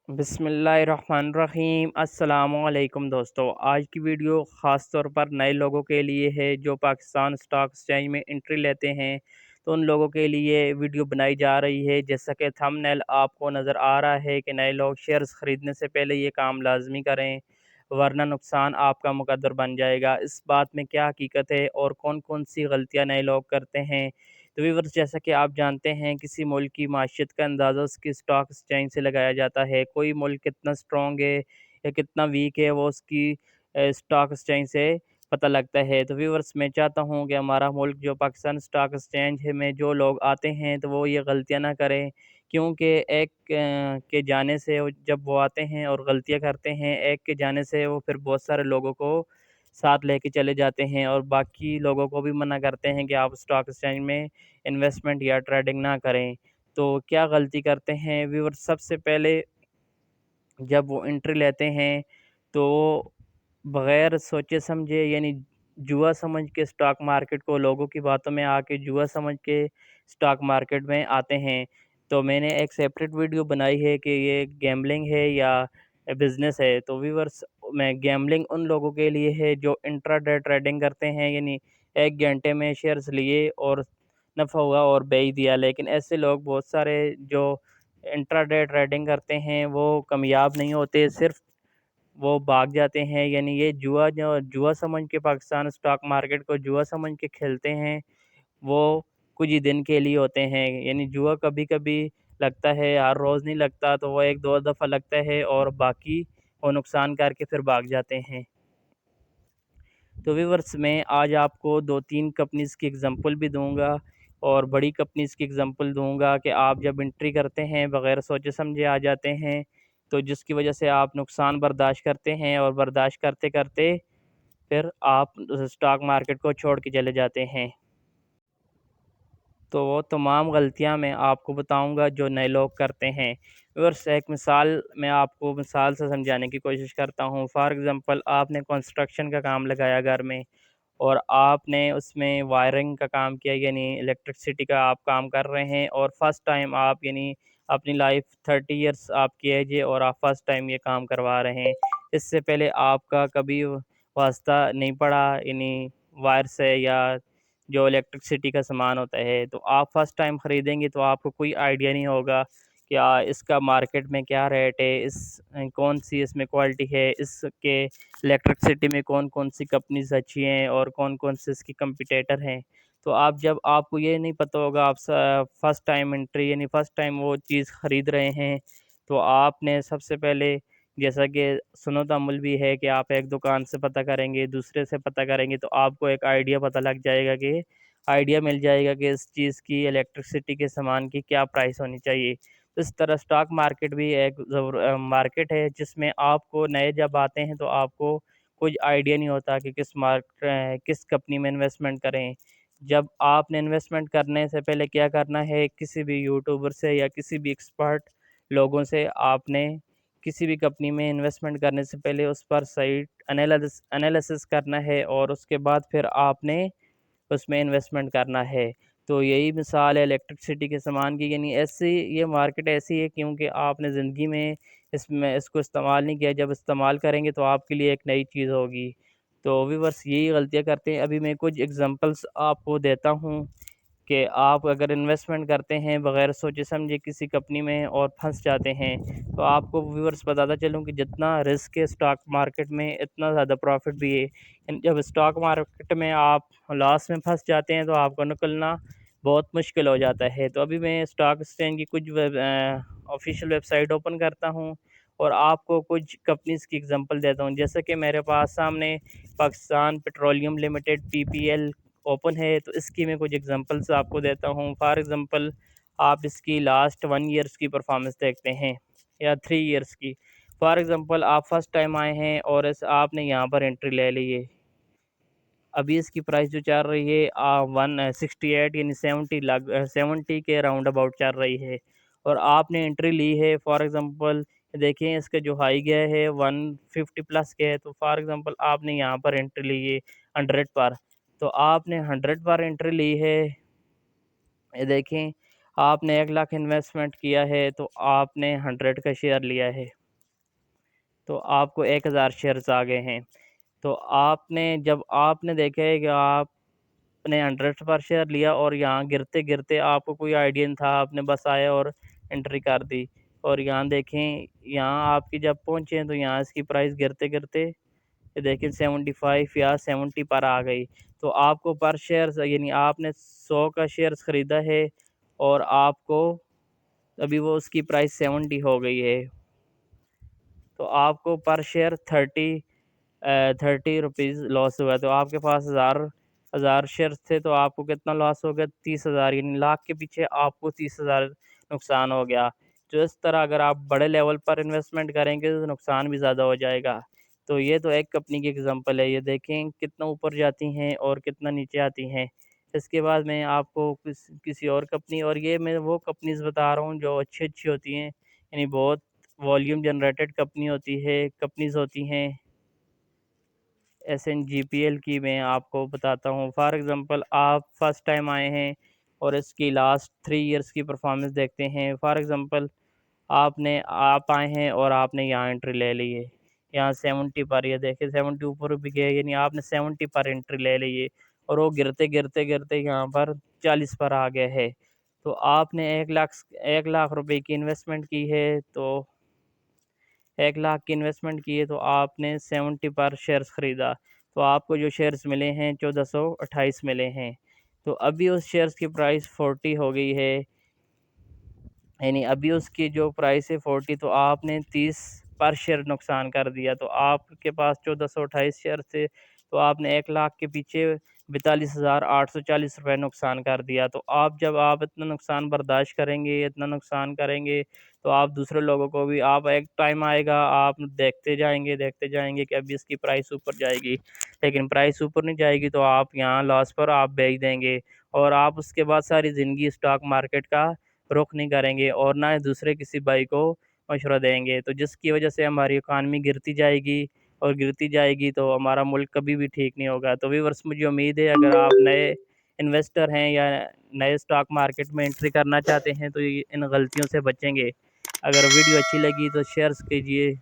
बिस्मिल्लाहिर्रहमानिर्रहीम। अस्सलाम वालेकुम दोस्तों, आज की वीडियो ख़ास तौर पर नए लोगों के लिए है जो पाकिस्तान स्टॉक एक्सचेंज में एंट्री लेते हैं। तो उन लोगों के लिए वीडियो बनाई जा रही है। जैसा कि थंबनेल आपको नज़र आ रहा है कि नए लोग शेयर्स ख़रीदने से पहले ये काम लाजमी करें, वरना नुकसान आपका मुकद्दर बन जाएगा। इस बात में क्या हकीकत है और कौन कौन सी गलतियाँ नए लोग करते हैं। तो व्यूअर्स, जैसा कि आप जानते हैं, किसी मुल्क की माशियत का अंदाज़ा उसकी स्टॉक एक्सचेंज से लगाया जाता है। कोई मुल्क कितना स्ट्रॉन्ग है या कितना वीक है, वो उसकी स्टॉक एक्सचेंज से पता लगता है। तो व्यूअर्स, मैं चाहता हूँ कि हमारा मुल्क जो पाकिस्तान स्टॉक एक्सचेंज है में जो लोग आते हैं तो वो ये गलतियाँ ना करें, क्योंकि एक के जाने से जब वो आते हैं और गलतियाँ करते हैं, एक के जाने से वो फिर बहुत सारे लोगों को साथ लेके चले जाते हैं और बाकी लोगों को भी मना करते हैं कि आप स्टॉक एक्सचेंज में इन्वेस्टमेंट या ट्रेडिंग ना करें। तो क्या गलती करते हैं व्यूअर्स? सबसे पहले जब वो एंट्री लेते हैं तो बग़ैर सोचे समझे, यानी जुआ समझ के स्टॉक मार्केट को, लोगों की बातों में आके जुआ समझ के स्टॉक मार्केट में आते हैं। तो मैंने एक सेपरेट वीडियो बनाई है कि ये गैम्बलिंग है या बिज़नेस है। तो व्यूअर्स, मैं गैम्बलिंग उन लोगों के लिए है जो इंट्राडे ट्रेडिंग करते हैं, यानी 1 घंटे में शेयर्स लिए और नफ़ा हुआ और बेच दिया। लेकिन ऐसे लोग बहुत सारे जो इंट्राडे ट्रेडिंग करते हैं वो कामयाब नहीं होते, सिर्फ़ वो भाग जाते हैं। यानी ये जुआ समझ के पाकिस्तान स्टॉक मार्केट को जुआ समझ के खेलते हैं, वो कुछ ही दिन के लिए होते हैं। यानी जुआ कभी-कभी लगता है, हर रोज़ नहीं लगता, तो वो 1-2 दफ़ा लगता है और बाकी वो नुकसान करके फिर भाग जाते हैं। तो व्यूअर्स, मैं आज आपको 2-3 कंपनीज़ की एग्ज़ाम्पल भी दूँगा और बड़ी कंपनीज़ की एग्ज़ाम्पल दूँगा कि आप जब एंट्री करते हैं बग़ैर सोचे समझे आ जाते हैं, तो जिसकी वजह से आप नुकसान बर्दाश्त करते हैं और बर्दाश्त करते-करते फिर आप स्टॉक मार्केट को छोड़ के चले जाते हैं। तो वो तमाम गलतियाँ मैं आपको बताऊँगा जो नए लोग करते हैं। व्यूअर्स, एक मिसाल मैं आपको मिसाल से समझाने की कोशिश करता हूँ। फ़ॉर एग्ज़ाम्पल, आपने कंस्ट्रक्शन का काम लगाया घर में और आपने उसमें वायरिंग का काम किया, यानी इलेक्ट्रिसिटी का आप काम कर रहे हैं और फर्स्ट टाइम आप, यानी अपनी लाइफ 30 इयर्स आपकी एज है और आप फर्स्ट टाइम ये काम करवा रहे हैं। इससे पहले आपका कभी वास्ता नहीं पड़ा, यानी वायर से या जो इलेक्ट्रिसिटी का सामान होता है। तो आप फर्स्ट टाइम ख़रीदेंगे तो आपको कोई आइडिया नहीं होगा क्या इसका मार्केट में क्या रेट है, कौन सी इसमें क्वालिटी है, इसके इलेक्ट्रिसिटी में कौन-कौन सी कंपनीज़ अच्छी हैं और कौन-कौन से इसके कम्पिटिटर हैं। तो जब आपको ये नहीं पता होगा, आप फर्स्ट टाइम एंट्री, यानी फर्स्ट टाइम वो चीज़ ख़रीद रहे हैं, तो आपने सबसे पहले, जैसा कि सुनो-तअम्मुल भी है कि आप एक दुकान से पता करेंगे, दूसरे से पता करेंगे, तो आपको एक आइडिया पता लग जाएगा कि आइडिया मिल जाएगा कि इस चीज़ की, इलेक्ट्रिसिटी के सामान की क्या प्राइस होनी चाहिए। इस तरह स्टॉक मार्केट भी एक मार्केट है जिसमें आपको नए जब आते हैं तो आपको कुछ आइडिया नहीं होता कि किस कंपनी में इन्वेस्टमेंट करें। जब आपने इन्वेस्टमेंट करने से पहले क्या करना है, किसी भी यूट्यूबर से या किसी भी एक्सपर्ट लोगों से आपने किसी भी कंपनी में इन्वेस्टमेंट करने से पहले उस पर सही एनालिसिस करना है और उसके बाद फिर आपने उसमें इन्वेस्टमेंट करना है। तो यही मिसाल है इलेक्ट्रिसिटी के सामान की, यानी ऐसी ये मार्केट ऐसी है क्योंकि आपने ज़िंदगी में इसको इस्तेमाल नहीं किया। जब इस्तेमाल करेंगे तो आपके लिए एक नई चीज़ होगी। तो व्यूअर्स, यही गलतियाँ करते हैं। अभी मैं कुछ एग्ज़ाम्पल्स आपको देता हूँ कि आप अगर इन्वेस्टमेंट करते हैं बग़ैर सोचे समझे किसी कंपनी में और फँस जाते हैं, तो आपको व्यूअर्स बताता चलूँ कि जितना रिस्क है स्टॉक मार्केट में, इतना ज़्यादा प्रॉफ़िट भी है। जब स्टॉक मार्केट में आप लॉस में फँस जाते हैं तो आपको निकलना बहुत मुश्किल हो जाता है। तो अभी मैं स्टॉक एक्सचेंज की कुछ ऑफ़िशियल वेबसाइट ओपन करता हूँ और आपको कुछ कंपनीज़ की एग्ज़ाम्पल देता हूँ। जैसे कि मेरे पास सामने Pakistan petroleum limited (PPL) open है, तो इसकी मैं कुछ एग्ज़ाम्पल्स आपको देता हूँ। फ़ॉर एग्ज़ाम्पल, आप इसकी लास्ट 1 ईयर्स की परफ़ॉर्मेंस देखते हैं या 3 ईयर्स की। फ़ॉर एग्ज़ाम्पल, आप फर्स्ट टाइम आए हैं और आपने यहाँ पर एंट्री ले ली है। अभी इसकी प्राइस जो चल रही है 168, यानी 70 के राउंड अबाउट चल रही है और आपने एंट्री ली है। फॉर एग्ज़ाम्पल, देखें इसका जो हाई गया है 150 प्लस के है, तो फॉर एग्ज़ाम्पल आपने यहाँ पर एंट्री ली है 100 पर। तो आपने 100 पर एंट्री ली है, ये देखें آپ نے 1 لاکھ انویسٹمنٹ کیا ہے تو آپ نے 100 کا شیئر لیا ہے تو آپ کو 1000 شیئرز آ گئے ہیں۔ تو جب آپ نے دیکھا ہے کہ آپ نے 100 پر شیئر لیا اور یہاں گرتے گرتے آپ کو کوئی آئیڈیا نہیں تھا، آپ نے بس آئے اور انٹری کر دی، اور یہاں دیکھیں یہاں آپ کی جب پہنچے تو یہاں اس کی پرائس گرتے گرتے یہ دیکھیں 75 یا 70 پر آ گئی۔ تو آپ کو پر شیئر یعنی آپ نے 100 کا شیئرز خریدا ہے اور آپ کو ابھی وہ اس کی پرائس 70 ہو گئی ہے، تو آپ کو پر شیئر 30 روپیز لاس ہوا ہے۔ تو آپ کے پاس ہزار شیئرز تھے تو آپ کو کتنا لاس ہو گیا؟ 30,000، یعنی لاکھ کے پیچھے آپ کو 30,000 نقصان ہو گیا۔ جو اس طرح اگر آپ بڑے لیول پر انویسٹمنٹ کریں گے تو نقصان بھی زیادہ ہو جائے گا۔ تو یہ تو ایک کمپنی کی اگزامپل ہے، یہ دیکھیں کتنا اوپر جاتی ہیں اور کتنا نیچے آتی ہیں۔ اس کے بعد میں آپ کو کسی اور کمپنی، اور یہ میں وہ کمپنیز بتا رہا ہوں جو اچھی ہوتی ہیں، یعنی بہت والیوم جنریٹڈ کمپنیز ہوتی ہیں۔ SNGPL کی میں آپ کو بتاتا ہوں، فار ایگزامپل آپ فرسٹ ٹائم آئے ہیں اور اس کی لاسٹ 3 ایئرس کی پرفارمنس دیکھتے ہیں۔ فار ایگزامپل آپ آئے ہیں اور آپ نے یہاں انٹری لے لی ہے، یہاں 70 پر، یہ دیکھیں 70 اوپر بھی گئے، یعنی آپ نے 70 پر انٹری لے لی ہے اور وہ گرتے گرتے گرتے یہاں پر 40 پر آ گئے ہے۔ تو آپ نے 1 لاکھ روپے کی انویسٹمنٹ کی ہے، تو 1 لاکھ کی انویسٹمنٹ کی ہے تو آپ نے 70 پر شیئرز خریدا، تو آپ کو جو شیئرز ملے ہیں 1428 ملے ہیں۔ تو ابھی اس شیئرز کی پرائس 40 ہو گئی ہے، یعنی ابھی اس کی جو پرائس ہے 40، تو آپ نے 30 پر شیئر نقصان کر دیا۔ تو آپ کے پاس 1428 شیئر تھے تو آپ نے 1 لاکھ کے پیچھے 42,840 روپے نقصان کر دیا۔ تو جب آپ اتنا نقصان برداشت کریں گے، اتنا نقصان کریں گے، تو آپ دوسرے لوگوں کو بھی، آپ ایک ٹائم آئے گا آپ دیکھتے جائیں گے کہ ابھی اس کی پرائس اوپر جائے گی، لیکن پرائس اوپر نہیں جائے گی تو آپ یہاں لاس پر آپ بیچ دیں گے، اور آپ اس کے بعد ساری زندگی اسٹاک مارکیٹ کا رخ نہیں کریں گے اور نہ دوسرے کسی بھائی کو مشورہ دیں گے، تو جس کی وجہ سے ہماری اکانومی گرتی جائے گی تو ہمارا ملک کبھی بھی ٹھیک نہیں ہوگا۔ تو ویورس، مجھے امید ہے اگر آپ نئے انویسٹر ہیں یا نئے اسٹاک مارکیٹ میں انٹری کرنا چاہتے ہیں تو ان غلطیوں سے بچیں گے۔ اگر ویڈیو اچھی لگی تو شیئرز کیجئے۔